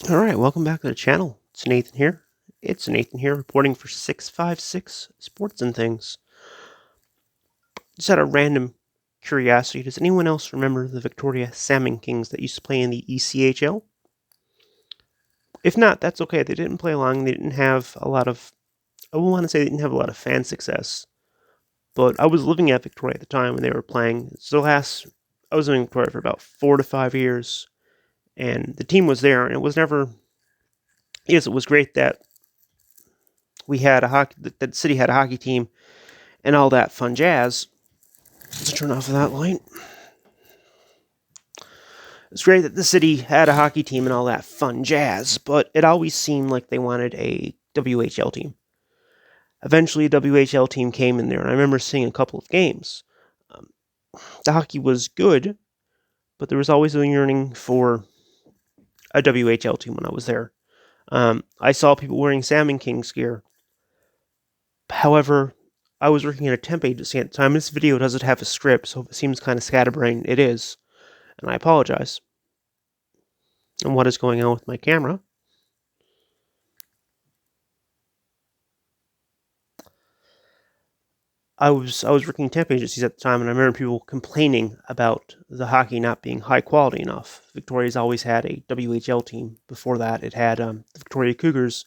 Alright, welcome back to the channel. It's Nathan here. It's Nathan here reporting for 656 Sports and Things. Just out of random curiosity, does anyone else remember the Victoria Salmon Kngs that used to play in the ECHL? If not, that's okay. They didn't play long. They didn't have a lot of, I wouldn't want to say they didn't have a lot of fan success, but I was living at Victoria at the time when they were playing. I was in Victoria for about 4 to 5 years, and the team was there, and it was never, yes, it was great that we had a hockey, that the city had a hockey team and all that fun jazz. Let's turn off that light. It's great that the city had a hockey team and all that fun jazz, but it always seemed like they wanted a WHL team. Eventually, a WHL team came in there, and I remember seeing a couple of games. Um, the hockey was good, but there was always a yearning for a WHL team when I was there. I saw people wearing Salmon Kngs gear. However, I was working at a temp agency at the time. This video doesn't have a script, so if it seems kind of scatterbrained, it is. And I apologize. And what is going on with my camera? I was working temp agencies at the time, and I remember people complaining about the hockey not being high quality enough. Victoria's always had a WHL team. Before that, it had the Victoria Cougars,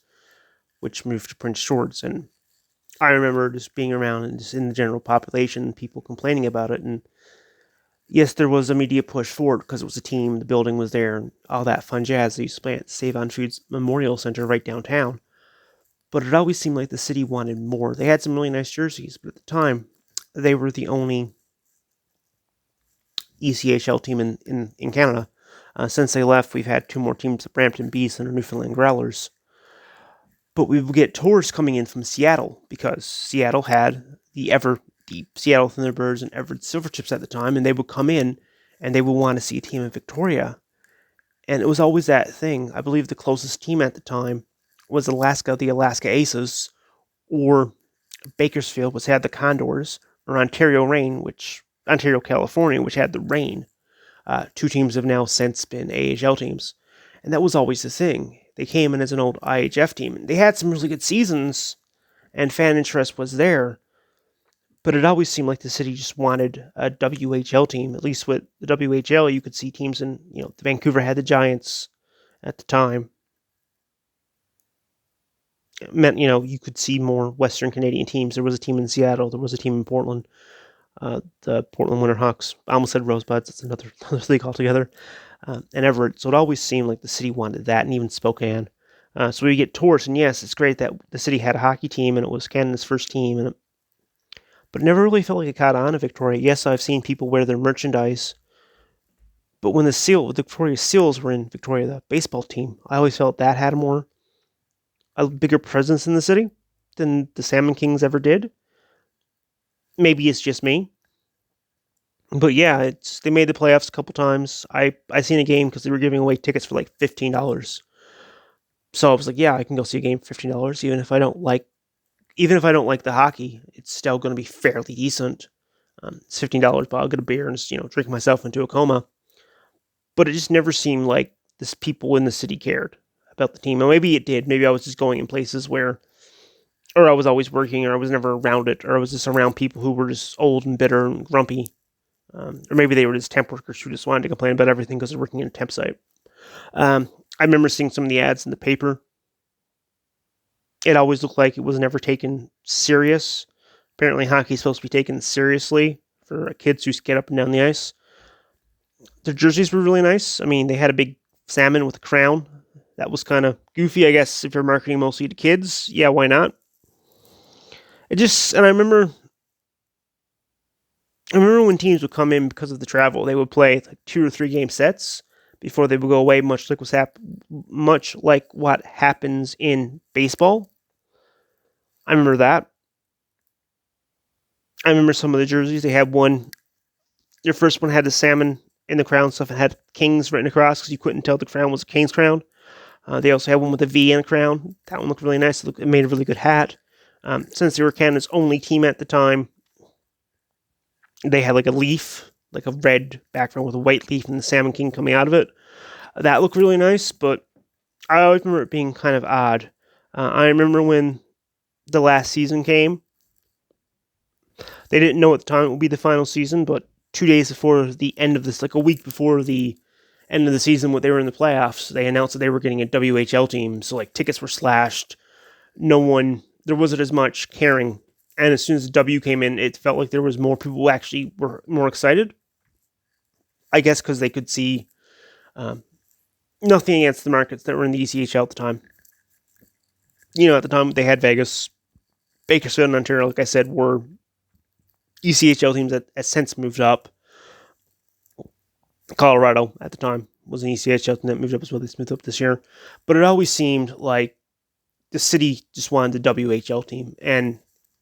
which moved to Prince George. And I remember just being around and just in the general population, people complaining about it. And yes, there was a media push for it because it was a team, the building was there, and all that fun jazz. They used to play at Save on Foods Memorial Center right downtown. But it always seemed like the city wanted more. They had some really nice jerseys, but at the time, they were the only ECHL team in Canada. Since they left, we've had two more teams, the Brampton Beasts and the Newfoundland Growlers. But we would get tours coming in from Seattle because Seattle had the Seattle Thunderbirds and Everett Silvertips at the time, and they would come in and they would want to see a team in Victoria. And it was always that thing. I believe the closest team at the time was the Alaska Aces, or Bakersfield, which had the Condors, or Ontario, California, which had the Reign. Two teams have now since been AHL teams. And that was always the thing. They came in as an old IHF team. And they had some really good seasons, and fan interest was there. But it always seemed like the city just wanted a WHL team. At least with the WHL, you could see teams in, Vancouver had the Giants at the time. It meant, you could see more Western Canadian teams. There was a team in Seattle. There was a team in Portland. The Portland Winterhawks. I almost said Rosebuds. It's another league altogether. And Everett. So it always seemed like the city wanted that, and even Spokane. So we get tours, and yes, it's great that the city had a hockey team, and it was Canada's first team, but it never really felt like it caught on in Victoria. Yes, I've seen people wear their merchandise, but when the Victoria Seals were in Victoria, the baseball team, I always felt that had a bigger presence in the city than the Salmon Kngs ever did. Maybe it's just me, but yeah, they made the playoffs a couple times. I seen a game because they were giving away tickets for like $15. So I was like, yeah, I can go see a game for $15, even if I don't like the hockey, it's still going to be fairly decent. It's $15, but I'll get a beer and just, drink myself into a coma. But it just never seemed like this people in the city cared about the team. Or maybe it did. Maybe I was just going in places or I was always working, or I was never around it, or I was just around people who were just old and bitter and grumpy. Or maybe they were just temp workers who just wanted to complain about everything because they're working in a temp site. I remember seeing some of the ads in the paper. It always looked like it was never taken serious. Apparently, hockey is supposed to be taken seriously for kids who skate up and down the ice. Their jerseys were really nice. I mean, they had a big salmon with a crown. That was kind of goofy, I guess, if you're marketing mostly to kids. Yeah, why not? And I remember when teams would come in because of the travel, they would play like 2 or 3 game sets before they would go away, much like what happens in baseball. I remember that. I remember some of the jerseys. They had their first one had the salmon in the crown stuff and had Kings written across because you couldn't tell the crown was a King's crown. They also had one with a V in the crown. That one looked really nice. It made a really good hat. Since they were Canada's only team at the time, they had like a leaf, like a red background with a white leaf and the Salmon King coming out of it. That looked really nice, but I always remember it being kind of odd. I remember when the last season came, they didn't know at the time it would be the final season, but 2 days before the end of this, like a week before the end of the season, when they were in the playoffs, they announced that they were getting a WHL team. So like tickets were slashed. There wasn't as much caring. And as soon as the W came in, it felt like there was more people who actually were more excited. I guess because they could see um, nothing against the markets that were in the ECHL at the time. At the time they had Vegas, Bakersfield, and Ontario. Like I said, were ECHL teams that has since moved up. Colorado at the time was an ECHL team that moved up as well. They moved up this year, but it always seemed like the city just wanted the WHL team, and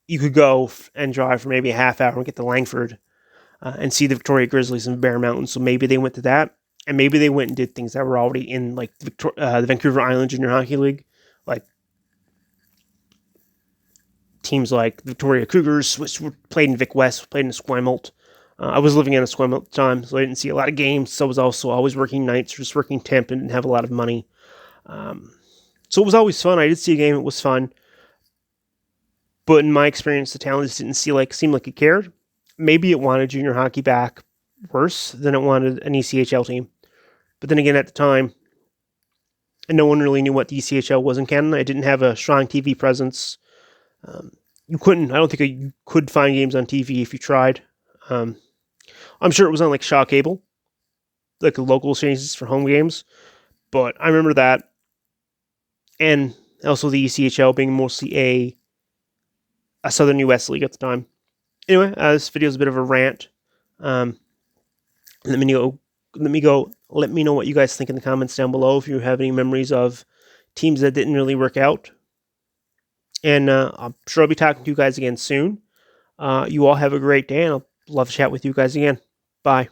you could go and drive for maybe a half hour and get to Langford and see the Victoria Grizzlies in Bear Mountain. So maybe they went to that, and maybe they went and did things that were already in like the Vancouver Island Junior Hockey League, like teams like Victoria Cougars, which were played in Vic West, played in Esquimalt. I was living in Esquimalt at the time, so I didn't see a lot of games. So I was also always working nights, just working temp, and didn't have a lot of money. Um, so it was always fun. I did see a game; it was fun. But in my experience, the town just didn't seem like it cared. Maybe it wanted junior hockey back worse than it wanted an ECHL team. But then again, at the time, no one really knew what the ECHL was in Canada. It didn't have a strong TV presence. You couldn't. I don't think you could find games on TV if you tried. Um, I'm sure it was on like Shaw Cable, like the local changes for home games. But I remember that, and also the ECHL being mostly a Southern U.S. league at the time. Anyway, this video is a bit of a rant. Um, let me know. Let me know what you guys think in the comments down below. If you have any memories of teams that didn't really work out, and I'm sure I'll be talking to you guys again soon. You all have a great day, and I'll love to chat with you guys again. Bye.